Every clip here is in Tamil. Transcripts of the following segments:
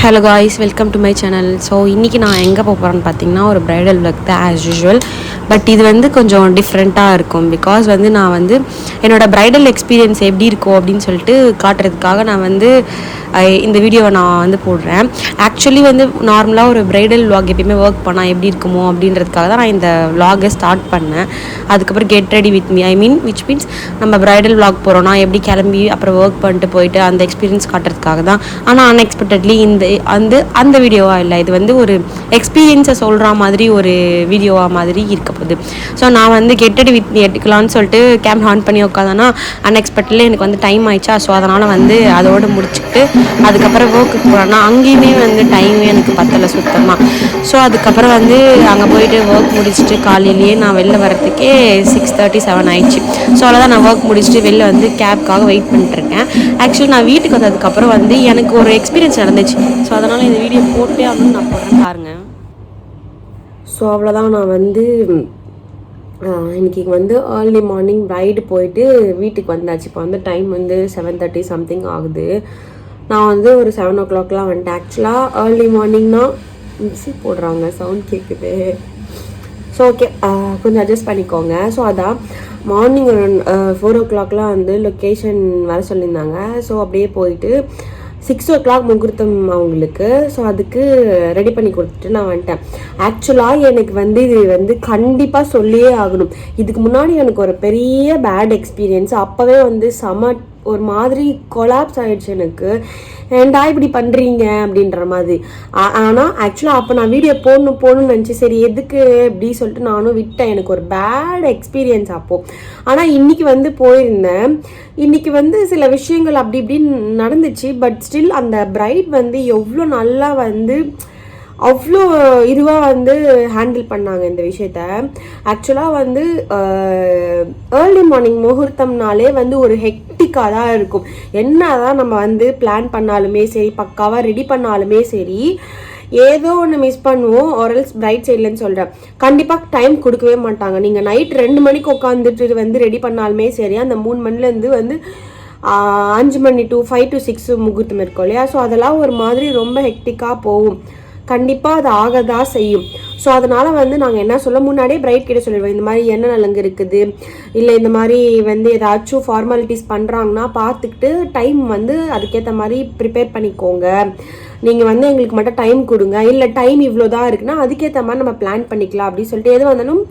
Hello guys, welcome to my channel. So இன்றைக்கி நான் எங்கே போகிறேன்னு பார்த்தீங்கன்னா ஒரு ப்ரைடல் vlog தான் ஆஸ் யூஷுவல். பட் இது கொஞ்சம் டிஃப்ரெண்ட்டாக இருக்கும். பிகாஸ் நான் என்னோடய ப்ரைடல் எக்ஸ்பீரியன்ஸ் எப்படி இருக்கும் அப்படின்னு சொல்லிட்டு காட்டுறதுக்காக நான் இந்த வீடியோவை நான் போடுறேன். ஆக்சுவலி நார்மலாக ஒரு ப்ரைடல் vlog எப்பயுமே ஒர்க் பண்ணால் எப்படி இருக்குமோ அப்படின்றதுக்காக தான் நான் இந்த vlog-ஐ ஸ்டார்ட் பண்ணேன். அதுக்கப்புறம் get ready with me, which means நம்ம ப்ரைடல் vlog போகிறோன்னா எப்படி கிளம்பி அப்புறம் ஒர்க் பண்ணிட்டு போயிட்டு அந்த எக்ஸ்பீரியன்ஸ் காட்டுறதுக்காக தான். ஆனால் அன்எக்ஸ்பெக்டட்லி அந்த வீடியோவாக இல்லை, இது ஒரு எக்ஸ்பீரியன்ஸை சொல்கிற மாதிரி ஒரு வீடியோவாக மாதிரி இருக்க போகுது. ஸோ நான் கெட் ரெடி வித் மீ எடுக்கலான்னு சொல்லிட்டு கேமரா ஆன் பண்ணி உட்காந்தேன்னா அன்எக்ஸ்பெக்டட்லி எனக்கு டைம் ஆயிடுச்சா. ஸோ அதனால் அதோடு முடிச்சுட்டு அதுக்கப்புறம் ஒர்க்குக்கு போகிறேன்னா அங்கேயுமே டைமே எனக்கு பத்தலை சுத்தமாக. ஸோ அதுக்கப்புறம் அங்கே போயிட்டு ஒர்க் முடிச்சுட்டு காலையிலேயே நான் வெளில வரத்துக்கே 6:37 ஆயிடுச்சு. ஸோ அவ்வளோதான், நான் ஒர்க் முடிச்சுட்டு வெளில கேப்காக வெயிட் பண்ணிட்டுருக்கேன். ஆக்சுவலி நான் வீட்டுக்கு வந்ததுக்கப்புறம் எனக்கு ஒரு எக்ஸ்பீரியன்ஸ் நடந்துச்சு. ஸோ அதனால் இந்த வீடியோ போட்டே அப்படின்னு நான் போடுறேன் பாருங்கள். ஸோ அவ்வளோதான், நான் இன்றைக்கி ஏர்லி மார்னிங் ரைடு போயிட்டு வீட்டுக்கு வந்தாச்சு. இப்போ டைம் 7:30 சம்திங் ஆகுது. நான் ஒரு 7 o'clockலாம் வந்துட்டேன். ஆக்சுவலாக ஏர்லி மார்னிங்னா மிக்ஸி போடுறாங்க, சவுண்ட் கேட்குது. ஸோ ஓகே, கொஞ்சம் அட்ஜஸ்ட் பண்ணிக்கோங்க. ஸோ அதான் மார்னிங் ஒரு 4 o'clockலாம் லொக்கேஷன் வர சொல்லியிருந்தாங்க. ஸோ அப்படியே போயிட்டு 6 o'clock முகூர்த்தம் அவங்களுக்கு. ஸோ அதுக்கு ரெடி பண்ணி கொடுத்துட்டு நான் வந்துட்டேன். ஆக்சுவலாக எனக்கு இது கண்டிப்பாக சொல்லியே ஆகணும். இதுக்கு முன்னாடி எனக்கு ஒரு பெரிய பேட் எக்ஸ்பீரியன்ஸ். அப்போவே செம ஒரு மாதிரி கொலாப்ஸ் ஆகிடுச்சு எனக்கு. ஏன்டா இப்படி பண்ணுறீங்க அப்படின்ற மாதிரி. ஆனால் ஆக்சுவலாக அப்போ நான் வீடியோ போடணும்னு நினச்சி சரி எதுக்கு இப்படி சொல்லிட்டு நானும் விட்டேன். எனக்கு ஒரு பேட் எக்ஸ்பீரியன்ஸ் அப்போது. ஆனால் இன்றைக்கி போயிருந்தேன். இன்றைக்கி சில விஷயங்கள் அப்படி இப்படின்னு நடந்துச்சு. பட் ஸ்டில் அந்த பிரைட் எவ்வளோ நல்லா அவ்வளோ இதுவாக ஹேண்டில் பண்ணாங்க இந்த விஷயத்த. ஆக்சுவலாக ஏர்லி மார்னிங் முகூர்த்தம்னாலே ஒரு ஹெக்டிக்காக தான் இருக்கும். என்ன தான் நம்ம பிளான் பண்ணாலுமே சரி, பக்காவாக ரெடி பண்ணாலுமே சரி, ஏதோ ஒன்று மிஸ் பண்ணுவோம். ஆர்எல்ஸ் பிரைட் சைட்லன்னு சொல்கிறேன், கண்டிப்பாக டைம் கொடுக்கவே மாட்டாங்க. நீங்கள் நைட் 2 மணிக்கு உட்காந்துட்டு ரெடி பண்ணாலுமே சரி, அந்த 3 மணிலேருந்து 5 மணி to 5 to 6 முகூர்த்தம் இருக்கும் இல்லையா. ஸோ அதெல்லாம் ஒரு மாதிரி ரொம்ப ஹெக்டிக்காக போகும். கண்டிப்பாக அது ஆகதான் செய்யும். ஸோ அதனால் நாங்கள் என்ன சொல்ல முன்னாடியே பிரைட் கிட்ட சொல்லிடுவோம், இந்த மாதிரி என்ன நலங்கு இருக்குது, இல்லை இந்த மாதிரி ஏதாச்சும் ஃபார்மாலிட்டிஸ் பண்ணுறாங்கன்னா பார்த்துக்கிட்டு டைம் அதுக்கேற்ற மாதிரி ப்ரிப்பேர் பண்ணிக்கோங்க. நீங்கள் எங்களுக்கு மட்டும் டைம் கொடுங்க, இல்லை டைம் இவ்வளோ தான் இருக்குன்னா அதுக்கேற்ற மாதிரி நம்ம பிளான் பண்ணிக்கலாம் அப்படின்னு சொல்லிட்டு எது வந்தாலும்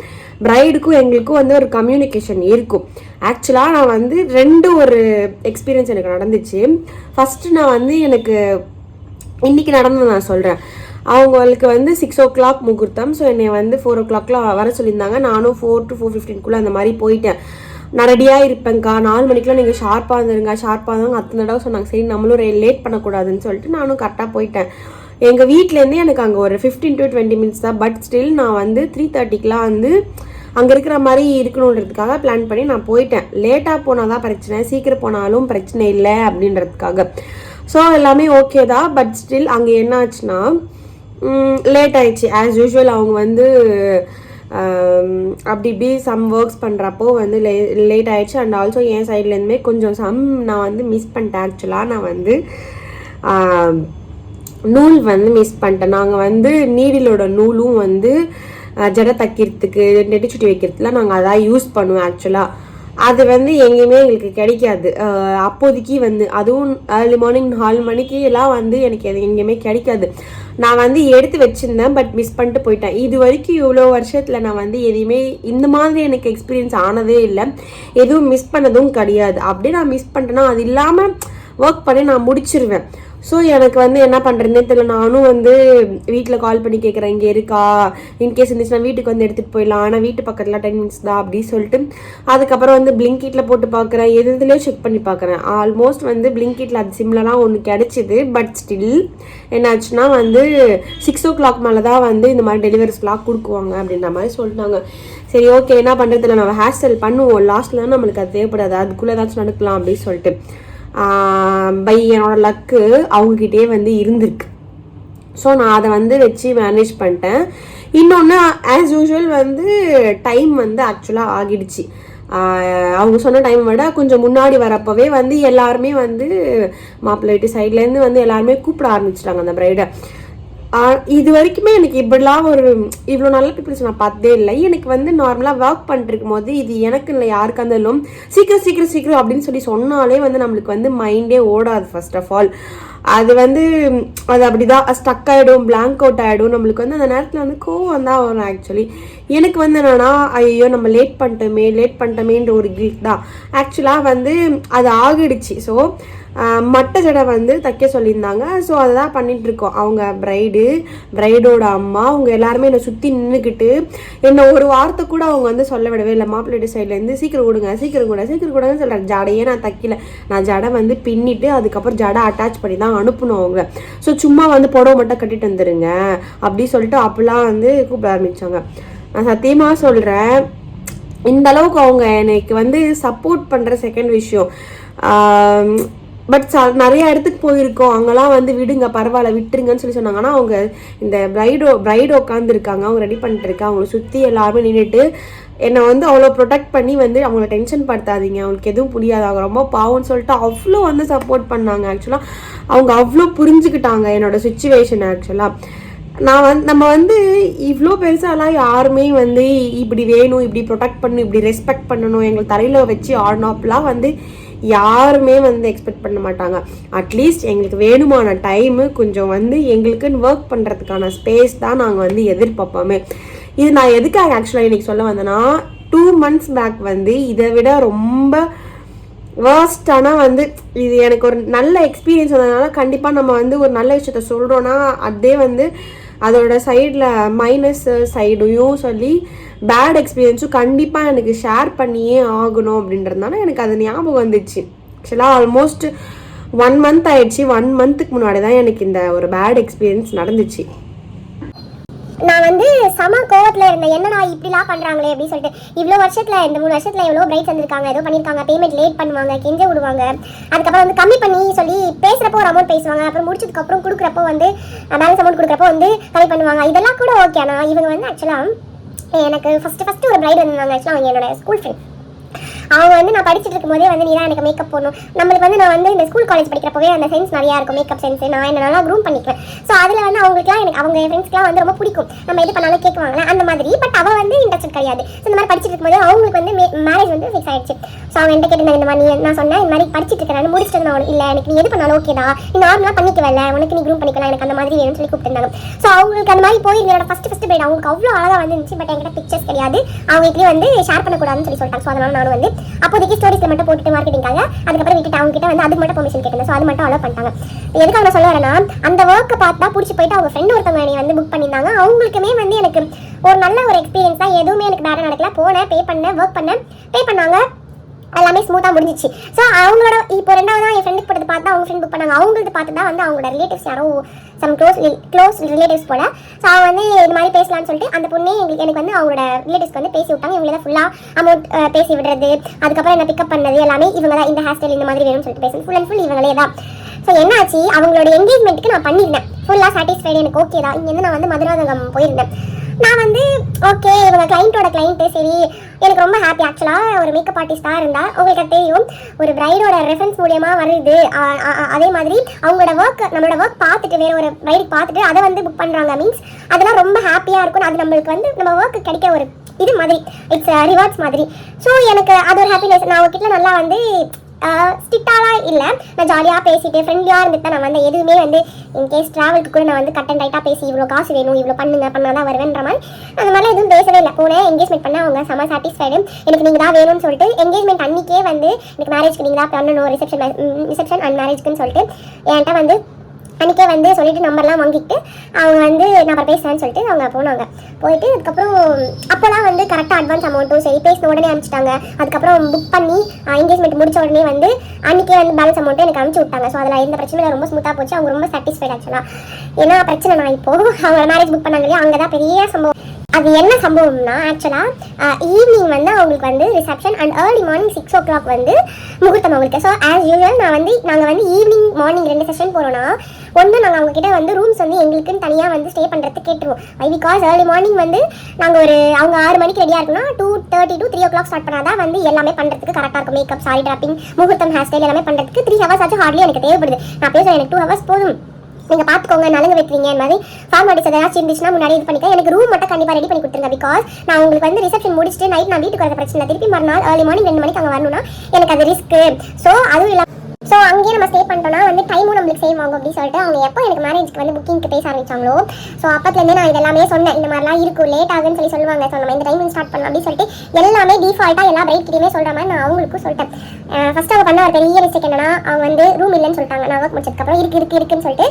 பிரைடுக்கும் எங்களுக்கும் ஒரு கம்யூனிகேஷன் இருக்கும். ஆக்சுவலாக நான் 2 ஒரு எக்ஸ்பீரியன்ஸ் எனக்கு நடந்துச்சு. ஃபஸ்ட்டு நான் எனக்கு இன்றைக்கி நடந்தது நான் சொல்கிறேன். அவங்களுக்கு 6 o'clock முகூர்த்தம். ஸோ என்னை 4 o'clockலாம் வர சொல்லியிருந்தாங்க. நானும் 4 to 4:15 அந்த மாதிரி போயிட்டேன். நான் ரெடியாக இருப்பேங்க்கா, 4 மணிக்கெலாம் நீங்கள் ஷார்ப்பாக வந்துருங்க அத்தனை தடவை சொன்னாங்க. சரி நம்மளும் லேட் பண்ணக்கூடாதுன்னு சொல்லிட்டு நானும் கரெக்டாக போயிட்டேன். எங்கள் வீட்டிலேருந்தே எனக்கு அங்கே ஒரு 15 to 20 minutes தான். பட் ஸ்டில் நான் 3:30க்கெலாம் அங்கே இருக்கிற மாதிரி இருக்கணுன்றதுக்காக பிளான் பண்ணி நான் போயிட்டேன். லேட்டாக போனால் தான் பிரச்சனை, சீக்கிரம் போனாலும் பிரச்சனை இல்லை அப்படின்றதுக்காக. ஸோ எல்லாமே ஓகே தான். பட் ஸ்டில் அங்கே என்ன ஆச்சுன்னா லேட் ஆயிடுச்சு. ஆஸ் யூஷுவல் அவங்க அப்படி இப்படி சம் ஒர்க்ஸ் பண்ணுறப்போ லேட் ஆயிடுச்சு. அண்ட் ஆல்சோ என் சைட்லேருந்துமே கொஞ்சம் நான் மிஸ் பண்ணிட்டேன். ஆக்சுவலாக நான் நூல் மிஸ் பண்ணிட்டேன். நாங்கள் நீடிலோட நூலும் ஜடை தைக்கிறதுக்கு நெட்டிச்சுட்டி வைக்கிறதுலாம் நாங்கள் அதான் யூஸ் பண்ணுவோம். ஆக்சுவலாக அது எங்கேயுமே எங்களுக்கு கிடைக்காது அப்போதைக்கு. அதுவும் ஏர்லி மார்னிங் 4 மணிக்கு எல்லாம் எனக்கு அது எங்கேயுமே கிடைக்காது. நான் எடுத்து வச்சுருந்தேன், பட் மிஸ் பண்ணிட்டு போயிட்டேன். இது வரைக்கும் இவ்வளோ வருஷத்தில் நான் எதையுமே இந்த மாதிரி எனக்கு எக்ஸ்பீரியன்ஸ் ஆனதே இல்லை. எதுவும் மிஸ் பண்ணதும் கிடையாது. அப்படியே நான் மிஸ் பண்ணிட்டேன்னா அது இல்லாமல் ஒர்க் பண்ணி நான் முடிச்சிருவேன். ஸோ எனக்கு என்ன பண்ணுறதுனே தெரியல. நானும் வீட்டில் கால் பண்ணி கேட்குறேன், இங்கே இருக்கா, இன்கேஸ் இருந்துச்சுன்னா வீட்டுக்கு எடுத்துகிட்டு போயிடலாம், ஆனால் வீட்டு பக்கத்தில் 10 minutes தான் அப்படின்னு சொல்லிட்டு அதுக்கப்புறம் பிளிங்கிட்டில் போட்டு பார்க்குறேன், எதுலேயும் செக் பண்ணி பார்க்குறேன். ஆல்மோஸ்ட் பிளிங்கிட்டில் அது சிம்லலாம் ஒன்று கிடச்சிது. பட் ஸ்டில் என்னாச்சுன்னா 6 o'clock மேலே தான் இந்த மாதிரி டெலிவரிஸ்லாம் கொடுக்குவாங்க அப்படின்ற மாதிரி சொல்லிட்டாங்க. சரி ஓகே, என்ன பண்ணுறதில்ல, நம்ம ஹேர் ஸ்டைல் பண்ணுவோம், லாஸ்ட்டில் தான் நம்மளுக்கு அது தேவைப்படாது, அதுக்குள்ளே ஏதாச்சும் நடக்கலாம் அப்படின்னு சொல்லிட்டு பை என்னோட லக்கு அவங்கக்கிட்டே இருந்திருக்கு. ஸோ நான் அதை வச்சு மேனேஜ் பண்ணிட்டேன். இன்னொன்று ஆஸ் யூஷுவல் டைம் ஆக்சுவலாக ஆகிடுச்சு. அவங்க சொன்ன டைம் விட கொஞ்சம் முன்னாடி வரப்பவே வந்து எல்லாருமே வந்து மாப்பிள்ளை வீட்டு சைட்லேருந்து வந்து எல்லாருமே கூப்பிட ஆரம்பிச்சிட்டாங்க அந்த பிரைடை. இது வரைக்குமே எனக்கு இப்படிலாம் இவ்வளோ நல்ல பீப்புள்ஸ் நான் பார்த்ததே இல்லை. எனக்கு வந்து நார்மலாக ஒர்க் பண்ணிருக்கும் போது இது எனக்கு இல்லை யாருக்கா இருந்தாலும் சீக்கிரம் சீக்கிரம் சீக்கிரம் அப்படின்னு சொல்லி சொன்னாலே வந்து நம்மளுக்கு வந்து மைண்டே ஓடாது. ஃபர்ஸ்ட் ஆஃப் ஆல் அது வந்து அது அப்படிதான் ஸ்டக் ஆகிடும், பிளாங்க் அவுட் ஆகிடும். நம்மளுக்கு வந்து அந்த நேரத்தில் வந்து கோவம் தான் வரும். ஆக்சுவலி எனக்கு வந்து என்னன்னா, ஐயோ நம்ம லேட் பண்ணிட்டோமேன்ற ஒரு கில்ட் தான். ஆக்சுவலாக வந்து அது ஆகிடுச்சு. ஸோ மட்டை ஜடை வந்து தைக்க சொல்லியிருந்தாங்க. ஸோ அதை தான் பண்ணிகிட்ருக்கோம். அவங்க பிரைடோட அம்மா அவங்க எல்லாருமே என்னை சுற்றி நின்றுக்கிட்டு என்னை ஒரு வார்த்தை கூட அவங்க வந்து சொல்ல விடவே இல்லை. மாப்பிள்ளை சைட்லேருந்து சீக்கிரம் கொடுங்கன்னு சொல்கிறாங்க. ஜடையே நான் தைக்கல, நான் ஜடை வந்து பின்னிட்டு அதுக்கப்புறம் ஜடை அட்டாச் பண்ணி தான் அனுப்பணும் அவங்க. ஸோ சும்மா வந்து புடவை மட்டும் கட்டிட்டு வந்துடுங்க அப்படி சொல்லிட்டு அப்பெல்லாம் வந்து கூப்பிட ஆரம்பித்தாங்க. நான் சத்தியமாக சொல்கிறேன், இந்த அளவுக்கு அவங்க எனக்கு வந்து சப்போர்ட் பண்ணுற செகண்ட் விஷயம். பட் நிறைய இடத்துக்கு போயிருக்கோம், அங்கெல்லாம் வந்து விடுங்க பரவாயில்ல விட்டுருங்கன்னு சொல்லி சொன்னாங்கன்னா, அவங்க இந்த பிரைடு உட்காந்துருக்காங்க, அவங்க ரெடி பண்ணிட்டு இருக்காங்க, அவங்களை சுற்றி எல்லாருமே நின்றுட்டு என்னை வந்து அவ்வளோ ப்ரொடெக்ட் பண்ணி வந்து அவங்கள டென்ஷன் படுத்தாதீங்க, அவங்களுக்கு எதுவும் புரியாது, அவங்க ரொம்ப பாவம்னு சொல்லிட்டு அவ்வளோ வந்து சப்போர்ட் பண்ணாங்க. ஆக்சுவலாக அவங்க அவ்வளோ புரிஞ்சுக்கிட்டாங்க என்னோட சுச்சுவேஷன். ஆக்சுவலாக நம்ம வந்து இவ்வளோ பெருசாலாம் யாருமே வந்து இப்படி வேணும், இப்படி ப்ரொடெக்ட் பண்ணணும், இப்படி ரெஸ்பெக்ட் பண்ணணும், எங்களை தலையில் வச்சு ஆடணும் அப்படிலாம் வந்து யாருமே வந்து எக்ஸ்பெக்ட் பண்ண மாட்டாங்க. அட்லீஸ்ட் எங்களுக்கு வேணுமான டைமு கொஞ்சம் வந்து எங்களுக்குன்னு ஒர்க் பண்ணுறதுக்கான ஸ்பேஸ் தான் நாங்கள் வந்து எதிர்பார்ப்போமே. இது நான் எதுக்காக ஆக்சுவலாக இன்றைக்கி சொல்ல வந்தேன்னா, 2 months பேக் வந்து இதை விட ரொம்ப வேர்ஸ்டானா வந்து இது எனக்கு ஒரு நல்ல எக்ஸ்பீரியன்ஸ் வந்ததுனால கண்டிப்பாக நம்ம வந்து ஒரு நல்ல விஷயத்த சொல்கிறோன்னா அதே வந்து அதோட சைடில் மைனஸ் சைடையும் சொல்லி பேட் எக்ஸ்பீரியன்ஸும் கண்டிப்பாக எனக்கு ஷேர் பண்ணியே ஆகணும் அப்படின்றதுனால எனக்கு அது ஞாபகம் வந்துச்சு. ஆக்சுவலாக ஆல்மோஸ்ட் 1 month ஆயிடுச்சு. 1 monthக்கு முன்னாடி தான் எனக்கு இந்த ஒரு பேட் எக்ஸ்பீரியன்ஸ் நடந்துச்சு. நான் வந்து சம கோவத்தில் இருந்தேன், என்னடா இப்படிலாம் பண்ணுறாங்களே அப்படின்னு சொல்லிட்டு. இவ்வளோ வருஷத்தில் இந்த 3 வருஷத்தில் எவ்வளோ பிரைட்ஸ் வந்திருக்காங்க, ஏதோ பண்ணியிருக்காங்க, பேமெண்ட் லேட் பண்ணுவாங்க, கெஞ்ச விடுவாங்க, அதுக்கப்புறம் வந்து கம்மி பண்ணி சொல்லி பேசுகிறப்போ ஒரு அமௌண்ட் பேசுவாங்க, அப்புறம் முடிச்சதுக்கப்புறம் கொடுக்குறப்போ வந்து பேலன்ஸ் அமௌண்ட் கொடுக்குறப்போ வந்து கம்மி பண்ணுவாங்க. இதெல்லாம் கூட ஓகே. ஆனால் இவங்க வந்து ஆக்சுவலாக எனக்கு ஃபஸ்ட்டு ஒரு பிரைட் வந்திருந்தாங்க. ஆக்சுவலாக அவங்க என்னோட ஸ்கூல் ஃப்ரெண்ட். அவங்க வந்து நான் படிச்சுட்டு இருக்கும் போதே வந்து நீ தான் எனக்கு மேக்கப் போடணும், நம்மளுக்கு வந்து நான் வந்து இந்த ஸ்கூல் காலேஜ் படிக்கிறப்பவே அந்த சென்ஸ் நிறையா இருக்கும், மேக்கப் சென்ஸ், நான் என்ன நல்லா க்ரூம் பண்ணிக்குவேன். ஸோ அதில் வந்து அவங்களுக்குலாம் எனக்கு அவங்க ஃப்ரெண்ட்ஸ்க்குலாம் வந்து ரொம்ப பிடிக்கும், நம்ம எது பண்ணாலும் கேட்குவாங்களே அந்த மாதிரி. பட் அவள் வந்து இன்ட்ரெஸ்ட் கிடையாது. ஸோ இந்த மாதிரி படிச்சுட்டு இருக்கும்போது அவங்களுக்கு வந்து மேரேஜ் வந்து ஃபிக்ஸ் ஆகிடுச்சு. ஸோ அவங்க என்கிட்ட கேட்டிருந்தாங்க, இந்த மாதிரி நான் சொன்னேன் இந்த மாதிரி படிச்சுட்டு இருக்கிறேன் முடிச்சுட்டு நான் இல்லை எனக்கு நீ எது பண்ணாலும் ஓகேதா, நீ நார்மலாக பண்ணிக்கவில்லை, உனக்கு நீ க்ரூம் பண்ணிக்கலாம், எனக்கு அந்த மாதிரி வேணும்னு சொல்லி கூப்பிட்டுருந்தாங்க. ஸோ அவங்களுக்கு அந்த மாதிரி போய் என்னோட ஃபஸ்ட்டு பிரைட் அவங்களுக்கு அவ்வளோ அழகாக வந்துருந்துச்சு. பட் என்கிட்ட பிக்சர்ஸ் கிடையாது, அவங்க வீட்லேயே வந்து ஷேர் பண்ணக்கூடாதுன்னு சொல்லி சொல்லிட்டாங்க. ஸோ அதனால நான் வந்து அப்போதைக்கு ஸ்டோரிஸில் மட்டும் போட்டுட்டு மார்க்கெட்டிங்காக அதுக்கப்புறம் விட்டுட்டு அவங்க கிட்ட வந்து அதுக்கு மட்டும் பெர்மிஷன் கேட்டேன். ஸோ அது மட்டும் அலோவ் பண்ணிட்டாங்க. எதுக்காக நான் சொல்ல வரேன்னா, அந்த ஒர்க்கை பார்த்தா பிடிச்சி போயிட்டு அவங்க ஃப்ரெண்ட் ஒருத்தவங்க என்னை வந்து புக் பண்ணியிருந்தாங்க. அவங்களுக்குமே வந்து எனக்கு ஒரு நல்ல ஒரு எக்ஸ்பீரியன்ஸ் தான், எதுவுமே எனக்கு பேடாக நடக்கல. போனேன், பே பண்ணேன், ஒர்க் பண்ணேன், பே பண்ணாங்க, எல்லாமே ஸ்மூத்தாக முடிஞ்சிச்சு. ஸோ அவங்களோட இப்போ ரெண்டாவது என் ஃப்ரெண்டுக்கு போட்டு பார்த்தா அவங்க ஃப்ரெண்ட் புக் பண்ணாங்க. அவங்களுக்கு பார்த்து தான் வந்து அவங்களோட ரிலேட்டிவ்ஸ் யாரோ சம் க்ளோஸ் ரிலேட்டிவ்ஸ் போல. ஸோ அவங்க வந்து இந்த மாதிரி பேசலான்னு சொல்லிட்டு அந்த பொண்ணே எனக்கு வந்து அவங்களோட ரிலேட்டிவ்ஸ்க்கு வந்து பேசி விட்டாங்க. இவங்க தான் ஃபுல்லாக அமௌண்ட் பேசி விடுறது, அதுக்கப்புறம் என்ன பிக்கப் பண்ணது எல்லாமே இவங்க தான். இந்த ஹேர் ஸ்டைல் இந்த மாதிரி வேணும்னு சொல்லிட்டு பேசுறது ஃபுல் அண்ட் ஃபுல் இவங்களே தான். ஸோ என்னாச்சு, அவங்களோட என்கேஜ்மெண்ட்டுக்கு நான் பண்ணியிருந்தேன், ஃபுல்லாக சாட்டிஸ்ஃபைடு, எனக்கு ஓகே தான். இங்கேருந்து நான் வந்து மதுராந்தகம் போயிருந்தேன். நான் வந்து ஓகே இவங்க கிளைண்ட்டு சரி எனக்கு ரொம்ப ஹாப்பி. ஆக்சுவலாக ஒரு மேக்கப் ஆர்டிஸ்டாக இருந்தால் உங்களுக்கு தெரியும், ஒரு பிரைடோட ரெஃபரன்ஸ் மூலியமாக வருது. அதே மாதிரி அவங்களோட நம்மளோட ஒர்க் பார்த்துட்டு வேறு ஒரு பிரைடுக்கு பார்த்துட்டு அதை வந்து புக் பண்ணுறாங்க மீன்ஸ் அதெல்லாம் ரொம்ப ஹாப்பியாக இருக்கும். அது நம்மளுக்கு வந்து நம்ம ஒர்க்கு கிடைக்க ஒரு இது மாதிரி, இட்ஸ் ரிவார்ட்ஸ் மாதிரி. ஸோ எனக்கு அது ஒரு ஹாப்பினஸ். நான் அவங்ககிட்ட நல்லா வந்து ஸ்ட்ரிக்டாலாம் இல்லை, நான் ஜாலியாக பேசிட்டு ஃப்ரெண்ட்லியாக இருந்துட்டு நான் வந்து எதுவுமே வந்து இன்கேஸ் ட்ராவலுக்கு கூட நான் வந்து கட் அண்ட் ரைட்டாக பேசி இவ்வளோ காசு வேணும், இவ்வளோ பண்ணாதான் வருவேன்ற மாதிரி அந்த மாதிரிலாம் எதுவும் பேசவே இல்லை. போனேன், என்கேஜ்மெண்ட் பண்ண அவங்க செம சாட்டிஸ்ஃபைடு. எனக்கு நீங்கள் தான் வேணும்னு சொல்லிட்டு என்கேஜ்மெண்ட் அன்றைக்கே வந்து எனக்கு மேரேஜ்க்கு நீங்கள் தான் பண்ணணும், ரிசப்ஷன் அண்ட் மேரேஜ்க்குன்னு சொல்லிட்டு என்கிட்ட வந்து அன்றைக்கே வந்து சொல்லிட்டு நம்பர்லாம் வாங்கிட்டு அவங்க வந்து நான் பேசுகிறேன்னு சொல்லிட்டு அவங்க போனாங்க. போயிட்டு அதுக்கப்புறம் அப்போலாம் வந்து கரெக்டாக அட்வான்ஸ் அமௌண்ட்டும் சரி பேசின உடனே அனுப்பிச்சிட்டாங்க. அதுக்கப்புறம் புக் பண்ணி என்கேஜ்மெண்ட் முடிச்ச உடனே வந்து அன்றைக்கே வந்து பேலன்ஸ் அமௌண்ட்டு எனக்கு அனுப்பிச்சி விட்டாங்க. ஸோ அதில் எந்த பிரச்சனையும் ரொம்ப ஸ்மூத்தாக போச்சு. அவங்க ரொம்ப சாட்டிஸ்ஃபைட் ஆக்சுவலாக. ஏன்னா பிரச்சனை நான் இப்போது அவங்க மேரேஜ் புக் பண்ணாங்க இல்லையா, அங்கே தான் பெரிய சம்பவம். அது என்ன சம்பவம்னா ஆக்சுவலாக ஈவினிங் வந்து அவங்களுக்கு வந்து reception and early morning 6 o'clock வந்து முகூர்த்தம் அவங்களுக்கு. ஸோ ஆஸ் யூஸ்வல் நாங்கள் வந்து ஈவினிங் மார்னிங் 2 செஷன் போகிறோன்னா ஒன்று நாங்கள் அவங்ககிட்ட வந்து ரூம்ஸ் வந்து எங்களுக்குன்னு தனியாக வந்து ஸ்டே பண்ணுறதுக்கு கேட்டுருவோம். பிகாஸ் ஏர்லி மார்னிங் வந்து நாங்கள் அவங்க 6 மணிக்கு ரெடியாக இருக்குன்னா 2:30 to 3 o'clock ஸ்டார்ட் பண்ணால் தான் வந்து எல்லாமே பண்ணுறதுக்கு கரெக்டாக இருக்கும். மேக்கப், சாரி ட்ராப்பிங், முகூர்த்தம், ஹேர் ஸ்டைல் எல்லாமே பண்ணுறதுக்கு 3 hours ஆச்சு ஹார்ட்லி எனக்கு தேவைப்படுது. நான் பேசுகிறேன், எனக்கு 2 hours போதும், நீங்கள் பார்த்துக்கோங்க, நலங்கு வைக்கிறீங்க மாதிரி ஃபார்மாலிட்டிஸ் ஏதாச்சும் இருந்துச்சுன்னா முன்னாடி இது பண்ணிக்க. எனக்கு ரூம் மட்டும் கண்டிப்பாக ரெடி பண்ணி கொடுத்துருங்க. பிகாஸ் நான் உங்களுக்கு வந்து ரிசப்ஷன் முடிச்சுட்டு நைட் நான் வீட்டுக்கு வர பிரச்சனை, திருப்பி மறுநாள் ஏர்லி மார்னிங் 2 மணிக்கு அங்கே வரணும்னா எனக்கு அது ரிஸ்க்கு. ஸோ அதுவும் இல்லை. ஸோ அங்கேயே நம்ம ஸ்டே பண்ணிட்டோம்னா வந்து டைமும் நம்மளுக்கு சேவ் ஆகும் அப்படின்னு சொல்லிட்டு அவங்க எப்போ எனக்கு மேரேஜ்க்கு வந்து புக்கிங்க்கு பேச ஆரம்பிச்சாங்களோ ஸோ அப்போத்துலேருந்து நான் இதெல்லாமே சொன்னேன், இந்த மாதிரிலாம் இருக்கும், லேட் ஆகுன்னு சொல்லுவாங்க. ஸோ நம்ம இந்த டைமிங் ஸ்டார்ட் பண்ணலாம் அப்படின்னு சொல்லிட்டு எல்லாமே டிஃபால்ட்டாக எல்லா பிரைட் கிட்டேயுமே சொல்கிற மாதிரி நான் அவங்களுக்கும் சொல்லிட்டேன். ஃபஸ்ட்டு அவங்க பண்ண ஒரு பெரிய மிஸ்டேக் என்னன்னா, அவங்க வந்து ரூம் இல்லைன்னு சொல்லிட்டாங்க. நான் ஒர்க் முடிச்சதுக்கப்புறம் இருக்குன்னு சொல்லிட்டு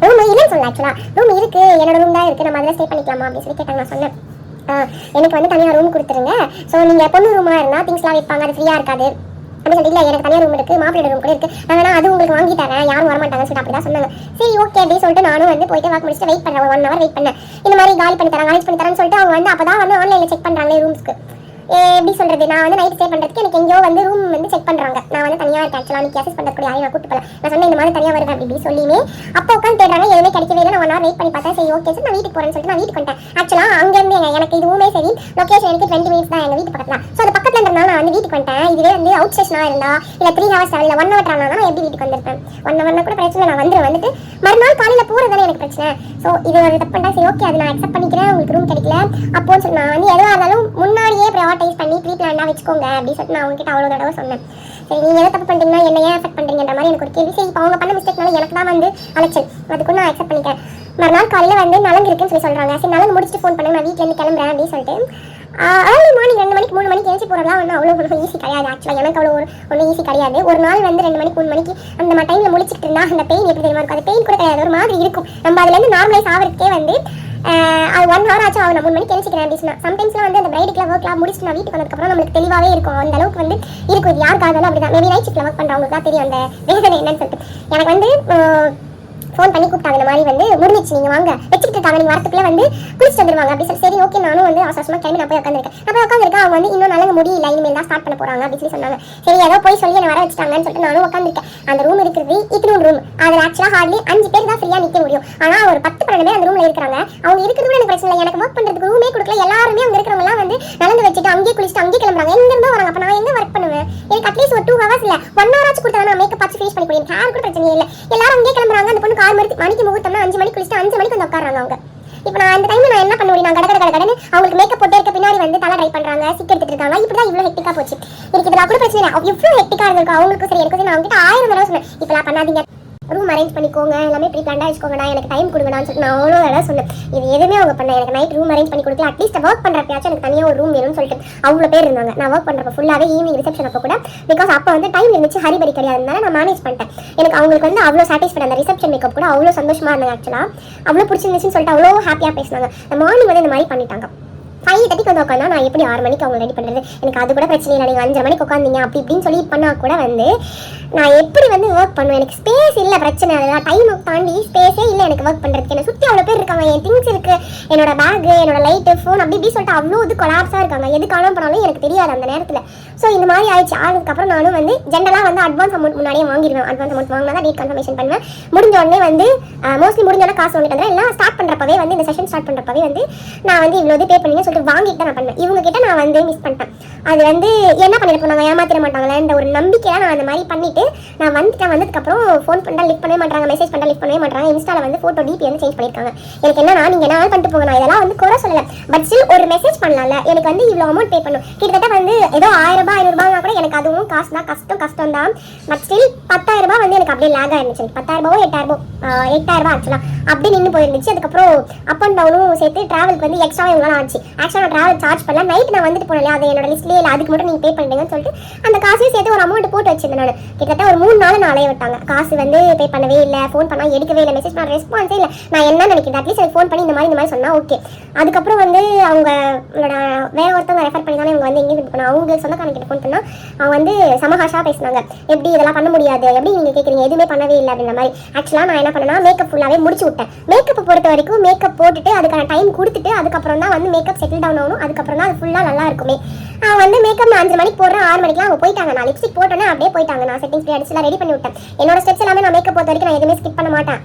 ரூம் இல்லைன்னு சொல்லலாம். ஆக்சுவலாக ரூம் இருக்குது, என்னோட ரூம் தான் இருக்குது, நம்ம அதில் ஸ்டே பண்ணிக்கலாமா அப்படின்னு சொல்லி கேட்டாங்க. நான் சொன்னேன், எனக்கு வந்து தனியாக ரூம் கொடுத்துருங்க. ஸோ நீங்கள் பொண்ணு ரூமாக இருந்தால் திங்ஸ்லாம் வைப்பாங்க, அது ஃப்ரீயாக இருக்காது அப்படின்னு சொல்லி, இல்லை எனக்கு தனியாக ரூம் இருக்குது, மாப்பிள்ளை ரூம் கூட இருக்குது, ஆனால் அது உங்களுக்கு வாங்கி தரேன், யாரும் வரமாட்டாங்கன்னு சொல்லிட்டு அப்படி தான் சொன்னாங்க. சரி ஓகே அப்படின்னு சொல்லிட்டு நானும் வந்து போயிட்டு வாக்கு முடிச்சுட்டு வெயிட் பண்ணுறேன். 1 hour வெயிட் பண்ணேன். இந்த மாதிரி காலி பண்ணி தரேன்னு சொல்லிட்டு அவங்க வந்து அப்போ தான் வந்து ஆன்லைனில் செக் பண்ணுறாங்களே ரூம்ஸ்க்கு. எப்படி சொல்கிறது, நான் வந்து நைட் ஸ்டே பண்ணுறதுக்கு எனக்கு எங்கேயோ வந்து ரூம் வந்து செக் பண்ணுறாங்க. நான் வந்து தனியாக இருக்கேன். ஆக்சுவலாக நீ கேசஸ் பண்ணுறதுக்கு யாரையும் நான் கூட்டு போகல. நான் சொன்னேன் இந்த மாதிரி தனியாக வருது அப்படி சொல்லியுமே அப்போ உட்காந்து தேடுறாங்க, எதுவுமே கிடைக்கவே இல்லை. நான் 1 hour வெயிட் பண்ணி பார்த்தேன். சரி ஓகே சார், நான் வீட்டுக்கு போகிறேன்னு சொல்லிட்டு நான் வீட்டுக்கு வந்துட்டேன். ஆக்சுவலாக அங்கேருந்து எனக்கு இதுவுமே சரி, லொக்கேஷன் எனக்கு 20 minutes தான் எங்கள் வீட்டு பக்கத்தில். ஸோ அது பக்கத்தில் இருந்தனால நான் வந்து வீட்டுக்கு வந்துட்டேன். இதுவே வந்து அவுட் ஸ்டேஷனாக இருந்தா இல்லை 3 hours இல்லை 1 hour ட்ராவல் நான் எப்படி வீட்டுக்கு வந்திருப்பேன். 1 hour கூட பிரச்சனை, நான் வந்துட்டு மறுநாள் காலையில் போகிறதானே எனக்கு பிரச்சனை. ஸோ இது ஒரு தப்பு பண்ணா சரி ஓகே, அது நான் அக்செப்ட் பண்ணிக்கிறேன். உங்களுக்கு ரூம் கிடைக்கல அப்போன்னு சொல்லி நான் வந்து எதுவாக இருந்தாலும் முன்னாடியே ப்ரையாரிட்டைஸ் பண்ணி ப்ரீ பிளான் வச்சுக்கோங்க அப்படின்னு சொல்லிட்டு நான் அவங்ககிட்ட அவ்வளோ தடவை சொன்னேன். சரி நீங்கள் எதை தப்பு பண்ணுறீங்கன்னா என்ன ஏன் அஃபெக்ட் பண்ணுறீங்கன்ற மாதிரி எனக்கு ஒரு கேள்வி. சரி இப்போ அவங்க பண்ண மிஸ்டேக்னால எனக்கு தான் வந்து அலைச்சல், அதுக்கு நான் அக்செப்ட் பண்ணிக்கிறேன். மறுநாள் காலையில் வந்து நலங்கு இருக்குன்னு சொல்லி சொல்கிறாங்க. சரி நலங்கு முடிச்சுட்டு ஃபோன் பண்ணுங்க, நான் வீட்டிலேருந்து கிளம்புறேன் அப்படின்னு சொல்லிட்டு ஏர்லி மார்னிங் 2 மணிக்கு 3 மணிக்கு எழுச்சி போகிறதா வந்து அவ்வளோ ஈஸி கிடையாது. ஆக்சுவலாக எனக்கு அவ்வளோ ஒன்றும் ஈஸி கிடையாது. ஒரு நாள் வந்து 2 மணிக்கு 3 மணிக்கு அந்த மாதிரி டைமில் முடிச்சுட்டு இருந்தால் அந்த பெயின் எப்படி தெரியுமா இருக்கும். அது பெயின் கூட கிடையாது, ஒரு மாதிரி இருக்கும். நம்ம அதுலேருந்து நார்மலைஸ் ஆகிறதுக்கே வந்து அது 1 hour ஆச்சு ஆகும். நான் 3 மணிக்கு எழுச்சிக்கிறேன் அப்படின்னு சொன்னால் சம்டைம்ஸ்லாம் வந்து அந்த பிரைடுக்குலாம் ஒர்க்லாம் முடிச்சுட்டு நான் வீட்டுக்கு வந்ததுக்கப்புறம் நம்மளுக்கு தெளிவாகவே இருக்கும். அந்த அளவுக்கு வந்து இருக்கும். இது யாருக்காக இருந்தாலும் அப்படி தான். மேபி நைட் ஷிஃப்ட்டில் ஒர்க் பண்ணுறவங்களுக்கு தான் தெரியும் அந்த வேதனை என்னன்னு சொல்லிட்டு. எனக்கு வந்து ஃபோன் பண்ணி கூப்பிட்டாங்க, இந்த மாதிரி வந்து முடிஞ்சிச்சு, நீங்கள் வாங்க வச்சுக்கிட்டு இருக்காங்க, நீங்கள் வரத்துக்குள்ளே வந்து குளிச்சுட்டு வந்துருவாங்க அப்படி சொல்லி. சரி ஓகே, நானும் வந்து அவசரமாக கிளம்பி நான் போய் உட்காந்துருக்கேன். அவங்க வந்து இன்னும் நலங்கு முடியல, இனிமேல் தான் ஸ்டார்ட் பண்ண போகிறாங்க அப்படின்னு சொல்லி சொன்னாங்க. சரி ஏதோ போய் சொல்லி என்ன வர வச்சுட்டாங்கன்னு சொல்லிட்டு நானும் உட்காந்துருக்கேன். அந்த ரூம் இருக்கிறது இத்தனை ரூம், அதில் ஆக்சுவலாக ஹார்ட்லி 5 பேர் தான் ஃப்ரீயாக நிற்க முடியும். ஆனால் ஒரு 10-12 பேர் அந்த ரூமில் இருக்கிறாங்க. அவங்க இருக்கிறது கூட எனக்கு பிரச்சனை இல்லை, எனக்கு ஒர்க் பண்ணுறதுக்கு ரூமே கொடுக்கல. எல்லாருமே அங்கே இருக்கிறவங்களாம் வந்து நலங்கு வச்சுட்டு அங்கேயே குளிச்சுட்டு அங்கேயே கிளம்புறாங்க. எங்கேருந்தோ வராங்க. அப்போ நான் எங்கே ஒர்க் பண்ணுவேன்? எனக்கு அட்லீஸ்ட் ஒரு 2 hours இல்லை 1 hour ஆச்சு கொடுத்தா நான் மேக்கப் பார்த்து ஃபேஸ் பண்ணி போய் ஹேர் கூட பிரச்சனை இல்லை. எல்லாரும் அங்கேயே கிளம்புறாங்க. அந்த பொண்ணு 6 மணிக்கு முகூர்த்தம்னா 5 மணிக்கு குளிச்சுட்டு 5 மணிக்கு வந்து உட்காராங்க அவங்க. இப்போ நான் அந்த டைம்ல நான் என்ன பண்ண முடியும்? நான் கடன்னு அவங்களுக்கு மேக்கப் போட்டே இருக்க, பின்னாடி வந்து தலை ட்ரை பண்றாங்க, சிக் எடுத்துட்டு இருக்காங்க. இப்படிதான் இவ்வளவு ஹெக்டிக்கா போச்சு. எனக்கு இதெல்லாம் கூட பிரச்சனை இல்லை. இவ்வளவு ஹெக்டிக்கா இருந்திருக்கும் அவங்களுக்கும் சரி எனக்கும் சரி. நான் அவங்ககிட்ட 1000 தடவை சொன்னேன், இப்பெல்லாம் பண்ணாதீங்க, ரூம் அரேஞ்ச் பண்ணிக்கோங்க, எல்லாமே ப்ரீ பிளான்டாக வச்சுக்கோங்கடா, எனக்கு டைம் கொடுங்கடான்னு சொல்லிட்டு நான் அவ்வளோ தடவை சொன்னேன். இது எதுவுமே அவங்க பண்ண, எனக்கு நைட் ரூம் அரேஞ்ச் பண்ணி கொடுக்கல. அட்லீஸ்ட் ஒர்க் பண்ணுறப்பயாச்சும் எனக்கு தனியாக ஒரு ரூம் வேணும்னு சொல்லிட்டு அவ்வளோ பேர் இருந்தாங்க. நான் ஒர்க் பண்ணுறப்ப ஃபுல்லாகவே ஈவினிங் ரிசப்ஷன் அப்போ கூட, பிகாஸ் அப்போ வந்து டைம் இருந்துச்சு, ஹரிபரி கிடையாதுனால நான் மேனேஜ் பண்ணிட்டேன். எனக்கு அவங்களுக்கு வந்து அவ்வளோ சாட்டிஸ்ஃபைட், அந்த ரிசப்ஷன் மேக்கப் கூட அவ்வளோ சந்தோஷமாக இருந்தாங்க. ஆக்சுவலாக அவ்வளோ பிடிச்சிருந்துச்சுன்னு சொல்லிட்டு அவ்வளோ ஹாப்பியாக பேசினாங்க. மார்னிங் வந்து இந்த மாதிரி பண்ணிட்டாங்க. 5:30 வந்து உட்காந்தா நான் எப்படி 6 மணிக்கு அவங்க ரெடி பண்ணுறது? எனக்கு அது கூட பிரச்சனை இல்லை. நீங்கள் 5:30 மணிக்கு உட்காந்தீங்க அப்படி இப்படின்னு சொல்லி பண்ணால் கூட வந்து நான் எப்படி வந்து ஒர்க் பண்ணுவேன்? எனக்கு ஸ்பேஸ் இல்லை, பிரச்சனை அதுதான். டைமை தாண்டி ஸ்பேஸே இல்லை எனக்கு ஒர்க் பண்ணுறதுக்கு. என்னை சுற்றி அவ்வளோ பேர் இருக்காங்க, என் திங்ஸ் இருக்குது, என்னோட பேக்கு, என்னோட லைட்டு, ஃபோன் அப்படி இப்படி சொல்லிட்டு அவ்வளோ இது கொலாப்ஸாக இருக்காங்க. எது காணாமல் போனாலும் எனக்கு தெரியாது அந்த நேரத்தில். ஸோ இந்த மாதிரி ஆயிடுச்சு. ஆனதுக்கப்புறம் நானும் வந்து ஜென்ரலாக வந்து அட்வான்ஸ் அமௌண்ட் முன்னாடியே வாங்கிடுவேன். அட்வான்ஸ் அமௌண்ட் வாங்கினா தான் டேட் கன்ஃபர்மேஷன் பண்ணுவேன். முடிஞ்ச உடனே வந்து மோஸ்ட்லி முடிஞ்சோடனே காசு வாங்கிட்டு வந்துடுறேன். எல்லாம் ஸ்டார்ட் பண்ணுறப்பவே வந்து இந்த செஷன் ஸ்டார்ட் பண்ணுறப்பவே வந்து நான் வந்து இவ்வளோ இது பே பண்ணிங்கன்னு சொல்லிட்டு வாங்கிட்டு தான் நான் பண்ணுவேன். இவங்க கிட்ட நான் வந்து மிஸ் பண்ணிட்டேன். அது வந்து என்ன பண்ணிட்டு போனாங்க, ஏமாத்திர மாட்டாங்களேன்ற ஒரு நம்பிக்கையாக நான் அந்த மாதிரி பண்ணிட்டு நான் வந்ததுக்கப்புறம் ஃபோன் பண்ணால் லிஃப்ட் பண்ணவே மாட்டாங்க, மெசேஜ் பண்ணால் லிஃப்ட் பண்ணவே மாட்டாங்க. இன்ஸ்டாவில் வந்து ஃபோட்டோ டிபி வந்து சேஞ்ச் பண்ணியிருக்காங்க. எனக்கு என்னன்னா, நீங்கள் என்ன பண்ணிட்டு போங்க, நான் இதெல்லாம் வந்து குறை சொல்லலை, பட் ஸ்டில் ஒரு மெசேஜ் பண்ணலாம்ல. எனக்கு வந்து இவ்வளோ அமௌண்ட் பே பண்ணும், கிட்டத்தட்ட வந்து ஏதோ 1000 ரூபாய் 500 ரூபாய்னா கூட எனக்கு அதுவும் காசு தான், கஷ்டம் தான். பட் ஸ்டில் 10,000 ரூபாய் வந்து எனக்கு அப்படியே லேக் ஆயிருந்துச்சு. 10,000 ரூபாவோ 8,000 ரூபாய் ஆக்சுவலாக அப்படியே நின்று போயிருந்துச்சு. அதுக்கப்புறம் அப் அண்ட் டவுனும் சேர்த்து ட்ராவலுக்கு வந்து எக்ஸ்ட்ராவே இவங்களாம் ஆச்சு. ஆக்சுவலாக நான் ட்ராவல் சார்ஜ் பண்ணல, நைட் நான் வந்துட்டு போனேன், அது என்னோட லிஸ்ட்லேயே இல்லை, அதுக்கு மட்டும் நீங்கள் பே பண்ணுறீங்கன்னு சொல்லிட்டு அந்த காசையும் சேர்த்து ஒரு அமௌண்ட் போட்டு வச்சிருந்தேன். நான் கிட்டத்தட்ட ஒரு 3 நாள் அலைய விட்டாங்க, காசு வந்து பே பண்ணவே இல்லை, ஃபோன் பண்ணால் எடுக்கவே இல்லை, மெசேஜ் பண்ண ரெஸ்பான்ஸே இல்லை. நான் என்ன நினைக்கிறேன், அட்லீஸ்ட் எனக்கு ஃபோன் பண்ணி இந்த மாதிரி சொன்னால் ஓகே. அதுக்கப்புறம் வந்து அவங்களோட வேற ஒருத்தவங்க ரெஃபர் பண்ணி தானே இவங்க வந்து எங்கேயும் இது பண்ணாங்க. அவங்க சொந்தக்காரங்கிட்ட ஃபோன் பண்ணால் அவங்க வந்து சமஹாஷாக பேசினாங்க, எப்படி இதெல்லாம் பண்ண முடியாது, எப்படி நீங்கள் கேட்குறீங்க, எதுவுமே பண்ணவே இல்லை அப்படின்ற மாதிரி. ஆக்சுவலாக நான் என்ன பண்ணேன்னா மேக்கப் ஃபுல்லாகவே முடிச்சு விட்டேன். மேக்கப் பொறுத்த வரைக்கும் மேக்கப் போட்டுட்டு அதுக்கான டைம் கொடுத்துட்டு அதுக்கப்புறம் தான் வந்து மேக்கப் செட்டில் டவுன் ஆகணும், அதுக்கப்புறம் தான் அது ஃபுல்லாக நல்லா இருக்குமே. வந்து மேக்கப் நான் 5 மணிக்கு போடுறேன், 6 மணிக்கெலாம் அவங்க போயிட்டாங்க. நான் லிப்ஸ்டிக் போட்டோன்னே அப்படியே போயிட்டாங்க. நான் செட்டிங்ஸ் போய் அடிச்சுலாம் ரெடி பண்ணி விட்டேன். என்னோட ஸ்டெப்ஸ் எல்லாமே நான் மேக்கப் பொறுத்த வரைக்கும் நான் எதுவுமே ஸ்கிப் பண்ண மாட்டேன்.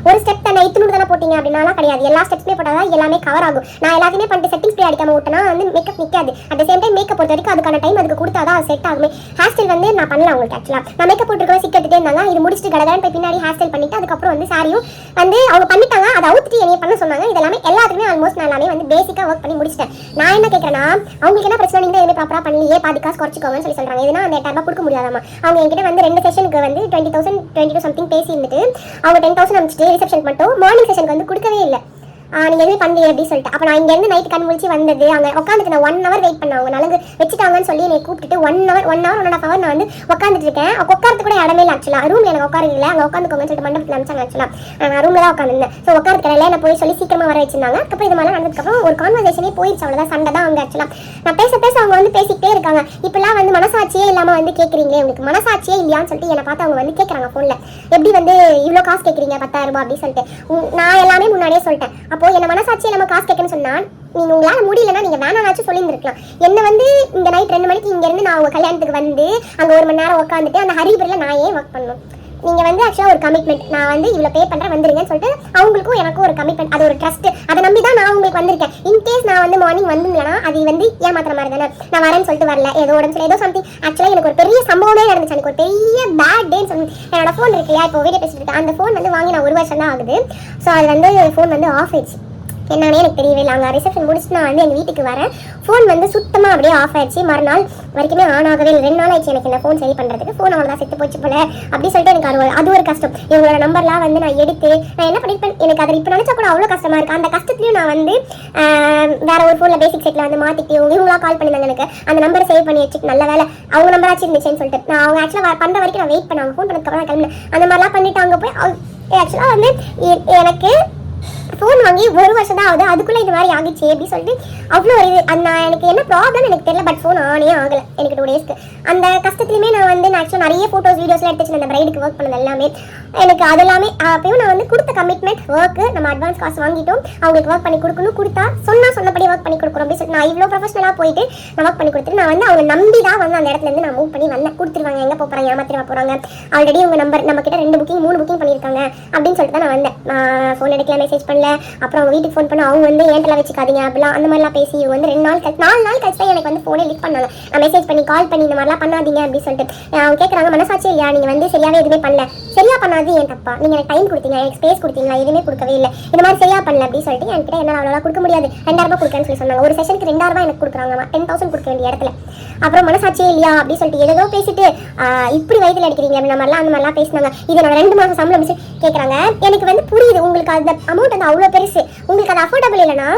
ஒரு ஸ்டெப் தானே இத்தனூர் தானே போட்டிங்க அப்படின்னாலாம் கிடையாது, எல்லா ஸ்டெப்ஸுமே போட்டால் தான் எல்லாமே கவர் ஆகும். நான் எல்லாத்தையுமே பண்ணிட்டு செட்டிங்ஸ் போய் அடிக்காம விட்டேன்னா வந்து மேக்கப் நிற்காது. அட் சேம் டைம் மேக்கப் பொறுத்த வரைக்கும் அதுக்கான டைம் அதுக்கு கொடுத்தா தான் அது செட் ஆகுமே. ஹேர் ஸ்டைல் வந்து நான் பண்ணல அவங்களுக்கு. ஆக்சுவலாக நான் மேக்கப் போட்டுருக்கவே சிக்கெட்டுட்டே இருந்தாங்க. இது முடிச்சுட்டு கடகடன்னு போய் பின்னாடி ஹேர் ஸ்டைல் பண்ணிட்டு அதுக்கப்புறம் வந்து சாரியும் வந்து அவங்க பண்ணிட்டாங்க. அதை அவுத்துட்டு என்னைய பண்ண சொன்னாங்க. இதெல்லாமே எல்லாத்துக்குமே ஆல்மோஸ்ட் நான் எல்லாமே வந்து பேசிக்காக ஒர்க் பண்ணி முடிச்சிட்டேன். நான் என்ன கேட்குறேன்னா, அவங்களுக்கு என்ன பிரச்சனை, நீங்கள் எதுவுமே ப்ராப்பராக பண்ணலையே, பாதி காசு குறைச்சிக்கோங்கன்னு சொல்லி சொல்கிறாங்க. எதுனா அந்த 8,000 கொடுக்க முடியாதாமா. அவங்க என்கிட்ட வந்து 2 செஷனுக்கு வந்து 20,000 22 சம்திங் பேசி இருந்துட்டு அவங்க 10,000 அனுப்பிச்சிட்டு ரிசப்ஷனுக்கு மட்டும் மார்னிங் செஷனுக்கு வந்து கொடுக்கவே இல்லை. நீங்கள் எதுவும் பண்ணி அப்படின்னு சொல்லிட்டு அப்போ நான் இங்கேருந்து நைட்டு கண் முழிச்சு வந்தது. அங்கே உட்காந்துட்டு நான் 1 hour வெயிட் பண்ண, அவங்க நலங்கு வச்சுட்டாங்கன்னு சொல்லி என்னை கூப்பிட்டுட்டு 1 hour 1.5 hour நான் வந்து உட்காந்துட்டு இருக்கேன். உட்காரத்து கூட இடமே இல்லை. ஆக்சுவலாக ரூமில் எனக்கு உட்கார இல்லை, அங்கே உட்காந்துக்கோங்கன்னு சொல்லிட்டு மண்டபத்தில் அனுப்பிச்சாங்க. ஆக்சுவலாக நான் ரூமில் தான் உட்காந்துருந்தேன். ஸோ உட்காரத்துக்கடையில் நான் போய் சொல்லி சீக்கிரமாக வர வச்சிருந்தாங்க. அதுக்கப்புறம் இது மாதிரி நடந்ததுக்கப்புறம் ஒரு கான்வர்சேஷனே போயிடுச்சு. அவ்வளோதான், சண்டை தான் அவங்க. ஆக்சுவலாக நான் பேச அவங்க வந்து பேசிக்கிட்டே இருக்காங்க. இப்பெல்லாம் வந்து மனசாட்சியே இல்லாமல் வந்து கேட்குறீங்களே, உங்களுக்கு மனசாட்சியே இல்லையான்னு சொல்லிட்டு என்னை பார்த்து அவங்க வந்து கேட்குறாங்க ஃபோனில், எப்படி வந்து இவ்வளோ காசு கேட்குறீங்க 10,000 ரூபாய் அப்படின்னு சொல்லிட்டு. நான் எல்லாமே முன்னாடியே சொல்லிட்டேன். அப்போது என்ன மனசாட்சியை நம்ம காசு கேட்கணும்னு சொன்னால் நீங்கள் உங்களால் முடியலன்னா நீங்கள் வேணாச்சும் சொல்லியிருந்துருக்கலாம். என்ன வந்து இந்த நைட் 2 மணிக்கு இங்கேருந்து நான் உங்கள் கல்யாணத்துக்கு வந்து அங்கே 1 மணி நேரம் உட்காந்துட்டு அந்த ஹரிபரியில் நான் ஏன் ஒர்க் பண்ணணும்? நீங்கள் வந்து ஆக்சுவலாக ஒரு கமிட்மெண்ட், நான் வந்து இவ்வளோ பே பண்ணுறேன் வந்துருங்கன்னு சொல்லிட்டு அவங்களுக்கும் எனக்கும் ஒரு கமிட்மெண்ட், அது ஒரு ட்ரஸ்ட். அதை நம்பி தான் நான் உங்களுக்கு வந்திருக்கேன். இன்கேஸ் நான் வந்து மார்னிங் வந்திருந்தேன்னா அது வந்து ஏமாத்துற மாதிரி தானே. நான் வரேன்னு சொல்லிட்டு வரல, ஏதோ உடம்பு சொல்லி ஏதோ சம்திங். ஆக்சுவலாக எனக்கு ஒரு பெரிய சம்பவமே நடந்துச்சு. எனக்கு ஒரு பெரிய பேட் டேன்னு சொல்லி என்னோட ஃபோன் இருக்கு இல்லையா, இப்போ வீடியோ பேசிட்டு இருக்கேன். அந்த ஃபோன் வந்து வாங்கி நான் 1 வருஷம் தான் ஆகுது. ஸோ அது வந்து ஃபோன் வந்து ஆஃப் ஆயிடுச்சு. என்னன்னே எனக்கு தெரியவே இல்லை. அங்கே ரிசப்ஷன் முடிச்சுட்டு நான் வந்து எங்கள் வீட்டுக்கு வரேன், ஃபோன் வந்து சுத்தமாக அப்படியே ஆஃப் ஆயிடுச்சு. மறுநாள் வரைக்குமே ஆன் ஆகவே இல்லை. 2 நாள் ஆயிடுச்சு எனக்கு இந்த ஃபோன் சரி பண்ணுறதுக்கு. ஃபோன் அவ்வளோதான் செத்து போச்சு போல அப்படி சொல்லிட்டு எனக்கு அது ஒரு கஷ்டம். இவங்களோட நம்பர்லாம் வந்து நான் எடுத்து நான் என்ன பண்ணிப்பேன், எனக்கு அதை இப்போ நினச்சா கூட அவ்வளோ கஷ்டமாக இருக்குது. அந்த கஷ்டத்துலையும் நான் வந்து வேற ஒரு ஃபோனில் பேசிக் செட்டில் வந்து மாற்றிட்டு இவங்களாம் கால் பண்ணியிருந்தாங்க. எனக்கு அந்த நம்பரை சேவ் பண்ணி வச்சுட்டு நல்ல வேலை அவங்க நம்பராச்சு இருந்துச்சுன்னு சொல்லிட்டு நான் அவங்க ஆக்சுவலாக பண்ணுற வரைக்கும் நான் வெயிட் பண்ணாங்க. ஃபோன் பண்ணதுக்கப்புறம் நான் கிளம்பினேன். அந்த மாதிரிலாம் பண்ணிவிட்டு அங்கே போய் ஆக்சுவலாக வந்து எனக்கு ஃபோன் வாங்கி 1 வருஷம் தான் ஆகுது, அதுக்குள்ளே இது மாதிரி ஆகிடுச்சு அப்படின்னு சொல்லிட்டு அவ்வளோ ஒரு இது. எனக்கு என்ன ப்ராப்ளம் எனக்கு தெரியல, பட் ஃபோன் ஆனே ஆகலை எனக்கு 2 டேஸ்க்கு. அந்த கஷ்டத்துலையுமே நான் வந்து ஆக்சுவலாக நிறைய ஃபோட்டோஸ் வீடியோஸ்லாம் எடுத்துச்சு அந்த பிரைடுக்கு ஒர்க் பண்ணது எல்லாமே. எனக்கு அதெல்லாமே அப்பயும் நான் வந்து கொடுத்த கமிட்மெண்ட் ஒர்க்கு, நம்ம அட்வான்ஸ் காசு வாங்கிட்டோம், அவங்களுக்கு ஒர்க் பண்ணி கொடுக்கணும், கொடுத்தா சொன்னபடி ஒர்க் பண்ணி கொடுக்குறோம் அப்படின்னு சொல்லிட்டு நான் இவ்வளோ ப்ரொஃபஷனலாக போயிட்டு நான் ஒர்க் பண்ணி கொடுத்துட்டு நான் வந்து அவங்க நம்பி தான் வந்து அந்த இடத்துலேருந்து நான் மூவ் பண்ணி வந்தேன். கொடுத்துருவாங்க, எங்கே போகிறாங்க, ஏமாத்திரமா போகிறாங்க, ஆல்ரெடி உங்கள் நம்பர் நம்ம கிட்ட 2 புக்கிங் 3 புக்கிங் பண்ணியிருக்காங்க அப்படின்னு சொல்லிட்டு தான் நான் வந்தேன். நான் ஃபோன் எடுக்கல, மெசேஜ் பண்ணல. அப்புறம் அவங்க வீட்டுக்கு ஃபோன் பண்ண அவங்க வந்து ஏன்டெல்லாம் வச்சுக்காதீங்க அப்படிலாம் அந்த மாதிரிலாம் பேசி இவங்க வந்து 4 நாள் கழிச்சு தான் எனக்கு வந்து ஃபோனே லிக் பண்ணாங்க. நான் மெசேஜ் பண்ணி கால் பண்ணி இந்த மாதிரிலாம் பண்ணாதீங்க அப்படின்னு சொல்லிட்டு அவங்க கேட்குறாங்க, மனசாட்சி இல்லையா, நீங்கள் வந்து சரியாகவே எதுவுமே பண்ணல, சரியா பண்ணாது ஏன் தப்பா, நீங்கள் எனக்கு டைம் கொடுத்தீங்க, எனக்கு ஸ்பேஸ் கொடுத்தீங்களா, எதுவுமே கொடுக்கவே இல்லை, இந்த மாதிரி சரியா பண்ணல அப்படின்னு சொல்லிட்டு என்கிட்ட என்ன அவ்வளோலாம் கொடுக்க முடியாது, 2,000 ரூபாய் கொடுக்குறேன்னு சொல்லி சொன்னாங்க. ஒரு செஷனுக்கு 2,000 ரூபாய் எனக்கு கொடுக்குறாங்க, 10,000 கொடுக்க வேண்டிய இடத்துல. அப்புறம் மனசாட்சியே இல்லையா அப்படின்னு சொல்லிட்டு ஏதோ பேசிட்டு இப்படி வயதில் அடிக்கிறீங்க அந்த மாதிரிலாம் பேசினாங்க. இது நான் 2 மாதம் சம்பளம் கேட்குறாங்க. எனக்கு வந்து புரியுது உங்களுக்கு அந்த அமௌண்ட் வந்து அவ்வளோ பெருசு, உங்களுக்கு அது அஃபோர்டபுள் இல்லைன்னா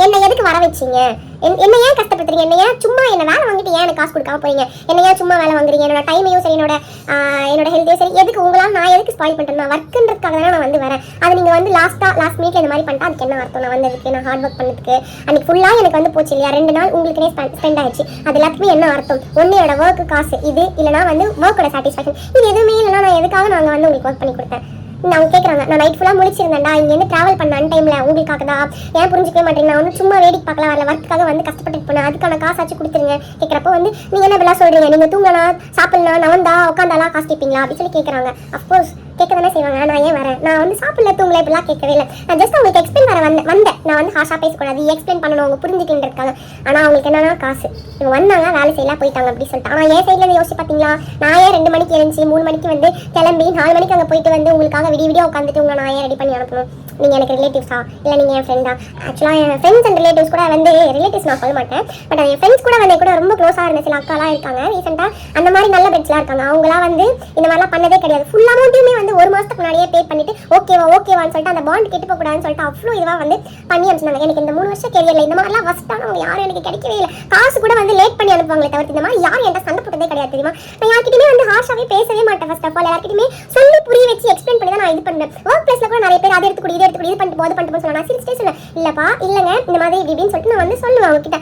என்னை எதுக்கு வர வச்சிங்க, என்ன ஏன் கஷ்டப்படுத்துறீங்க, என்ன ஏன் சும்மா என்ன வேலை வாங்கிட்டு ஏன் எனக்கு காசு கொடுக்காம போறீங்க, என்ன ஏன் சும்மா வேலை வாங்குறீங்க, என்னோட டைமையும் சரி என்னோட ஹெல்த்தையும் சரி எதுக்கு உங்களால் நான் எதுக்கு ஸ்பாயில் பண்ணிட்டேன், நான் ஒர்க்குன்றதுக்காக தான் நான் வந்து வரேன். அது நீங்கள் வந்து லாஸ்ட் மினிட்ல இந்த மாதிரி பண்ணிட்டா அதுக்கு என்ன அர்த்தம், நான் வந்ததுக்கு நான் ஹார்ட் ஒர்க் பண்ணதுக்கு அன்றைக்கி ஃபுல்லாக எனக்கு வந்து போச்சு இல்லையா, 2 நாள் உங்களுக்குனே ஸ்பெண்ட் ஆயிடுச்சு. அது எல்லாத்துக்குமே என்ன அர்த்தம், ஒன்று என்னோட ஒர்க்கு காசு இது, இல்லைனா வந்து ஒர்க்கோட சாட்டிஸ்ஃபேக்ஷன் இது எதுவுமே இல்லைனா நான் எதுக்காக நாங்கள் வந்து உங்களுக்கு ஒர்க் பண்ணி கொடுத்தேன். அவங்க கேட்குறாங்க, நான் நைட் ஃபுல்லாக முடிச்சிருந்தேன்டா, இங்கேருந்து ட்ராவல் பண்ண டைமில் உங்களுக்காக தான், ஏன் புரிஞ்சிக்கவே மாட்டேங்க, நான் வந்து சும்மா வேடிக்கை பார்க்கலாம் வரல, ஒர்க்குக்காக வந்து கஷ்டப்பட்டு போனேன், அதுக்கான காசாச்சு கொடுத்துருங்க. கேட்குறப்போ வந்து நீங்கள் என்ன இப்பெல்லாம் சொல்கிறீங்க, நீங்கள் தூங்கலாம் சாப்பிட்லாம் நவந்தா உட்காந்தாலாம் காசு கேட்பீங்களா அப்படின்னு சொல்லி கேட்குறாங்க. அஃப்கோர்ஸ் கேட்க தானே செய்வாங்க, நான் ஏன் வரேன், நான் வந்து சாப்பிடல தூங்கல இப்படிலாம் கேட்கவே இல்லை, நான் ஜஸ்ட் அவங்களுக்கு எக்ஸ்பிளைன் வர வந்தேன். நான் வந்து ஹாஷாக பேசக்கூடாது, எக்ஸ்பிளைன் பண்ணணும், அவங்க புரிஞ்சுக்கிட்டு இருக்காங்க. ஆனால் அவங்களுக்கு என்னன்னா காசு, இவங்க வந்தாங்க வேலை செய்யலாம் போயிட்டாங்க அப்படி சொல்லிட்டு. ஆனால் என் சைட்லேருந்து யோசிச்சு பார்த்தீங்களா, நான் ஏன் 2 மணிக்கு எழுந்துச்சு 3 மணிக்கு வந்து கிளம்பி 4 மணிக்கு அங்கே போயிட்டு வந்து உங்களுக்காக விடிய உட்காந்துட்டு உங்களை நான் ஏன் ரெடி பண்ணி அனுப்பணும், நீங்கள் எனக்கு ரிலேட்டிவ்ஸா இல்லை நீங்கள் என் ஃப்ரெண்டா? ஆக்சுவலாக என் ஃப்ரெண்ட்ஸ் அண்ட் ரிலேட்டிவ்ஸ் கூட வந்து ரிலேட்டிவ்ஸ் நான் சொல்ல மாட்டேன், பட் என் ஃப்ரெண்ட்ஸ் கூட வந்து கூட ரொம்ப க்ளோஸாக இருந்த சில அக்காலாம் இருக்காங்க ரீசெண்டாக, அந்த மாதிரி நல்ல பெட்ஸ்லாம் இருக்காங்க. அவங்களாம் வந்து இந்த மாதிரிலாம் பண்ணதே கிடையாது, ஃபுல் அமௌண்ட்டையுமே வந்து 1 மாதத்துக்கு முன்னாடியே பே பண்ணிட்டு ஓகேவான்னு சொல்லிட்டு அந்த பாண்ட் கெட்டு போகக்கூடாதுன்னு சொல்லிட்டு அவ்வளோ இதுவாக வந்து பண்ணி அனுப்பிச்சிருந்தாங்க. எனக்கு இந்த 3 வருஷம் கேரியரில் இந்த மாதிரிலாம் ஃபஸ்ட்டானவங்க யாரும் எனக்கு கிடைக்கவே இல்லை. காசு கூட வந்து லேட் பண்ணி அனுப்புவாங்களே தவிர்த்து இந்த மாதிரி யாரும் என்கிட்ட சண்டை போட்டதே கிடையாது தெரியுமா. நான் யார்கிட்டயுமே வந்து ஹார்ஷாவே பேசவே மாட்டேன். ஃபர்ஸ்ட் ஆஃப் ஆல் யார்கிட்டயுமே சொல்லி புரிய வச்சு எக்ஸ்பிளைன் பண்ணி தான் நான் இது பண்ணுறேன். ஒர்க் பிளேஸ்ல கூட நிறைய பேர் அதை எடுத்துக்கூடி இது பண்ணிட்டு சொல்லுவேன். நான் சிரிச்சிட்டே சொல்லுவேன், இல்லப்பா இல்லைங்க இந்த மாதிரி இப்படின்னு சொல்லிட்டு நான் வந்து சொல்லுவேன் அவங்க கிட்ட.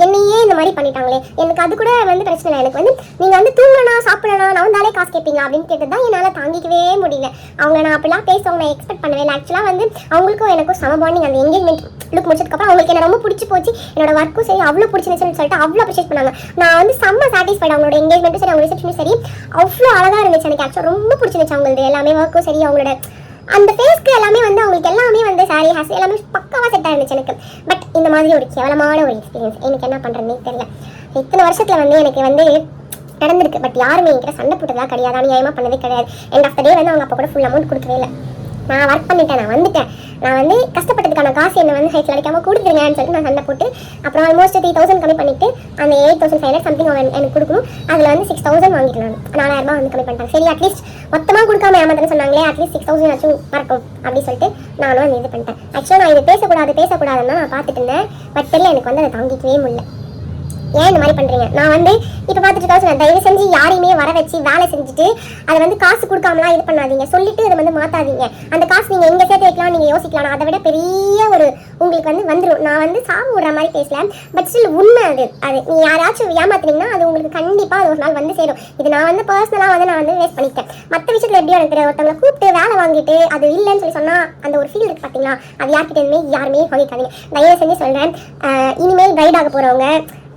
என்னையே இந்த மாதிரி பண்ணிட்டாங்களே, எனக்கு அது கூட வந்து பிரச்சனை இல்லை. எனக்கு வந்து நீங்க வந்து தூங்கணும் சாப்பிடணும் நான் வந்தாலே காசு கேட்பீங்க அப்படின்னு கேட்டதான் என்னால் தாங்கிக்கவே முடியல. அவங்க நான் அப்படிலாம் பேசுவாங்க நான் எக்ஸ்பெக்ட் பண்ணவே இல்லை. ஆக்சுவலாக வந்து அவங்களுக்கும் எனக்கும் சம பாண்டிங். அந்த எங்கேஜ்மெண்ட் லுக் முடிச்சதுக்கப்புறம் அவங்களுக்கு என்ன ரொம்ப பிடிச்சி போச்சு. என்னோட ஒர்க்கும் சரி அவ்வளோ பிடிச்சிருந்துச்சுன்னு சொல்லிட்டு அவ்வளோ அப்ரிஷியேட் பண்ணாங்க. நான் வந்து செம்ம சாட்டிஸ்ஃபைட். அவங்களோட எங்கேஜ்மெண்ட்டும் சரி அவங்க ரிசப்ஷனும் சரி அவ்வளோ அழகாக இருந்துச்சு. எனக்கு ஆக்சுவலாக ரொம்ப பிடிச்சிருந்துச்சு அவங்களது எல்லாமே. ஒர்க்கும் சரி அவங்களோட அந்த ஃபேஸ்க்கு எல்லாமே வந்து அவங்களுக்கு எல்லாமே வந்து சாரி ஹேஸ் எல்லாமே பக்காவாக செட் ஆயிருந்துச்சு எனக்கு. பட் இந்த மாதிரி ஒரு கேவலமான ஒரு எக்ஸ்பீரியன்ஸ் எனக்கு என்ன பண்ணுறதுனே தெரியல. இத்தனை வருஷத்தில் வந்து எனக்கு வந்து நடந்திருக்கு. பட் யாருமே என்கிட்ட சண்டை போட்டதா கிடையாது, அநியாயமாக பண்ணதே கிடையாது. எண்ட் ஆஃப் த டே வந்து அவங்க அப்போ கூட ஃபுல் அமௌண்ட் கொடுக்கவே இல்லை. நான் ஒர்க் பண்ணிட்டேன், நான் வந்துட்டேன், நான் வந்து கஷ்டப்பட்டதுக்கான காசு என்ன வந்து ஹைட்ல அடிக்காமல் கொடுத்துருங்கன்னு சொல்லிட்டு நான் சண்டை போட்டு அப்புறம் ஆல்மோஸ்ட் 3000 கம்மி பண்ணிட்டு அந்த 8500 சம்திங் எனக்கு கொடுக்கணும். அதில் வந்து 6000 வாங்கிக்கலாம். 4000 வந்து கம்மி பண்ணிட்டாங்க. சரி அட்லீஸ்ட் மொத்தமாக கொடுக்காம ஏமாத்தன்னு சொன்னாங்களே, அட்லீஸ்ட் 6000 ஆச்சும் மறக்கும் அப்படின்னு சொல்லிட்டு நானும் வந்து இது பண்ணிட்டேன். ஆக்சுவலாக நான் இது பேசக்கூடாதுன்னு நான் பார்த்துட்டு இருந்தேன். பட் தெரியல எனக்கு வந்து அதை தாங்கிக்கவே முடியல. ஏன் இந்த மாதிரி பண்ணுறீங்க? நான் வந்து இப்போ பார்த்துட்டு சொன்னேன், தயவு செஞ்சு யாரையுமே வர வச்சு வேலை செஞ்சுட்டு அதை வந்து காசு கொடுக்காமலாம் இது பண்ணாதீங்க, சொல்லிட்டு அதை வந்து மாற்றாதீங்க. அந்த காசு நீங்கள் எங்கே சேர்த்து வைக்கலாம் நீங்கள் யோசிக்கலாம். அதை விட பெரிய ஒரு உங்களுக்கு வந்து வந்துடும். நான் வந்து சாவு விடுற மாதிரி பேசல, பட் ஸ்டில் உண்மை அது. நீ யாராச்சும் ஏமாத்துனீங்கன்னா அது உங்களுக்கு கண்டிப்பாக அது ஒரு நாள் வந்து சேரும். இது நான் வந்து பர்சனலாக வந்து நான் வந்து வேஸ்ட் பண்ணிட்டேன். மற்ற விஷயத்தில் எப்படி எனக்கு ஒருத்தவங்களை கூப்பிட்டு வேலை வாங்கிட்டு அது இல்லைன்னு சொல்லி சொன்னால் அந்த ஒரு ஃபீல் இருக்குது பார்த்தீங்களா, அது யார்கிட்டயுமே யாருமே வாங்கிக்காதீங்க. தயவு செஞ்சு சொல்கிறேன், இனிமேல் கைடாக போகிறவங்க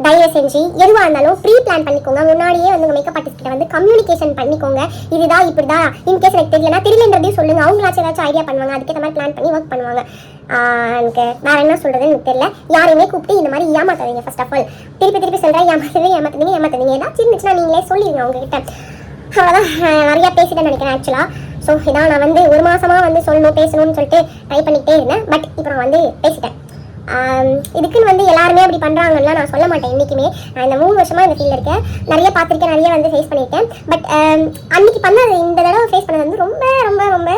தயவு செஞ்சு எதுவாக இருந்தாலும் ப்ரீ பிளான் பண்ணிக்கோங்க. முன்னாடியே வந்து உங்கள் மேக்கப் ஆர்டிஸ்ட் கிட்ட வந்து கம்யூனிகேஷன் பண்ணிக்கோங்க. இதுதான் இப்படிதான், இன்கேஸ் எனக்கு தெரியலன்றதையும் சொல்லுங்கள். அவங்களாச்சும் ஏதாச்சும் ஐடியா பண்ணுவாங்க, அதுக்கேற்ற மாதிரி பிளான் பண்ணி ஒர்க் பண்ணுவாங்க. எனக்கு வேற என்ன சொல்கிறதுன்னு எனக்கு தெரியல. யாரையுமே கூப்பிட்டு இந்த மாதிரி ஏமாத்தாதீங்க. ஃபர்ஸ்ட் ஆஃப் ஆல் திருப்பி சொல்கிறேன், ஏமாத்துனீங்க. ஏதாச்சும் இருந்துச்சுன்னா நீங்களே சொல்லிடுங்க அவங்ககிட்ட. அவ்வளோதான், நிறையா பேசிட்டேன்னு நினைக்கிறேன் ஆக்சுவலாக. ஸோ இதான் நான் வந்து 1 மாதமாக வந்து சொல்லணும் பேசணும்னு சொல்லிட்டு ட்ரை பண்ணிகிட்டே இருந்தேன். பட் இப்போ நான் வந்து பேசிட்டேன். இதுக்குன்னு வந்து எல்லாருமே அப்படி பண்ணுறாங்கலாம் நான் சொல்ல மாட்டேன் என்றைக்குமே. நான் இந்த 3 வருஷமாக இந்த ஃபீல்டில் இருக்கேன், நிறைய பார்த்துருக்கேன், நிறைய வந்து ஃபேஸ் பண்ணியிருக்கேன். பட் அன்றைக்கி பண்ணது இந்த தடவை ஃபேஸ் பண்ணது வந்து ரொம்ப ரொம்ப ரொம்ப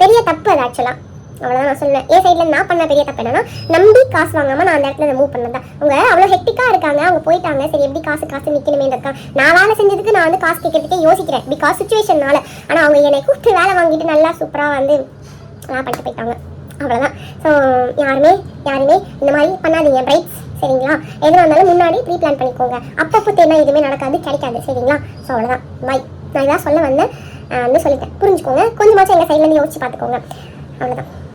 பெரிய தப்பு அது ஆக்சுவலாக. அவ்வளோதான் நான் சொல்லுவேன். என் சைடில் நான் பண்ண பெரிய தப்பு என்னன்னா, நம்பி காசு வாங்காமல் நான் அந்த இடத்துல மூவ் பண்ணதான். அவங்க அவ்வளோ ஹெக்டிக்காக இருக்காங்க, அவங்க போயிட்டாங்க, சரி எப்படி காசு நிற்கணுமே இருக்காங்க. நான் வேலை செஞ்சதுக்கு நான் வந்து காசு கேட்கறதுக்கே யோசிக்கிறேன், பிகாஸ் சுச்சுவேஷன்னால. ஆனால் அவங்க என்னை கூப்பிட்டு வேலை வாங்கிட்டு நல்லா சூப்பராக வந்து நான் பண்ணிட்டு போயிட்டாங்க. அவ்வளோதான். ஸோ யாருமே இந்த மாதிரி பண்ணாதீங்க பிரைட்ஸ், சரிங்களா? எதுவாக இருந்தாலும் முன்னாடி ப்ரீ பிளான் பண்ணிக்கோங்க. அப்பப்போ தேனா எதுவுமே நடக்காது, கிடைக்காது, சரிங்களா? ஸோ அவ்வளோதான், பை. நான் இதான் சொல்ல வந்தேன், வந்து சொல்லிட்டேன், புரிஞ்சுக்கோங்க. கொஞ்சமாச்சும் எங்கள் சைட்லேருந்து யோசிச்சு பார்த்துக்கோங்க. அவ்வளோதான்.